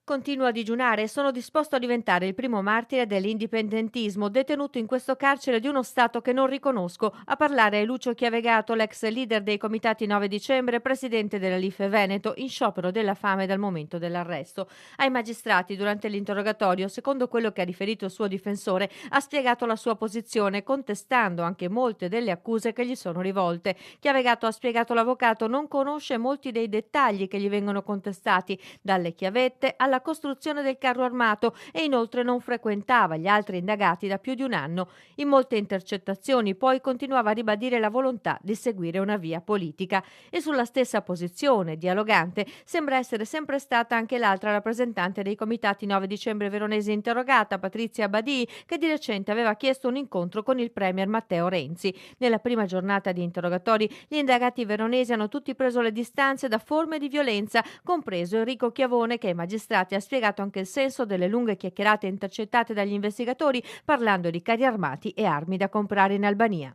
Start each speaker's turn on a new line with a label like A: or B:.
A: Continuo a digiunare e sono disposto a diventare il primo martire dell'indipendentismo, detenuto in questo carcere di uno Stato che non riconosco. A parlare è Lucio Chiavegato, l'ex leader dei comitati 9 dicembre e presidente della Life Veneto, in sciopero della fame dal momento dell'arresto. Ai magistrati, durante l'interrogatorio, secondo quello che ha riferito il suo difensore, ha spiegato la sua posizione, contestando anche molte delle accuse che gli sono rivolte. Chiavegato ha spiegato l'avvocato non conosce molti dei dettagli che gli vengono contestati, dalle chiavette alla costruzione del carro armato, e inoltre non frequentava gli altri indagati da più di un anno. In molte intercettazioni poi continuava a ribadire la volontà di seguire una via politica, e sulla stessa posizione, dialogante, sembra essere sempre stata anche l'altra rappresentante dei comitati 9 dicembre veronesi interrogata, Patrizia Badì, che di recente aveva chiesto un incontro con il premier Matteo Renzi. Nella prima giornata di interrogatori gli indagati veronesi hanno tutti preso le distanze da forme di violenza, compreso Enrico Chiavone, che ai magistrati ha spiegato anche il senso delle lunghe chiacchierate intercettate dagli investigatori, parlando di carri armati e armi da comprare in Albania.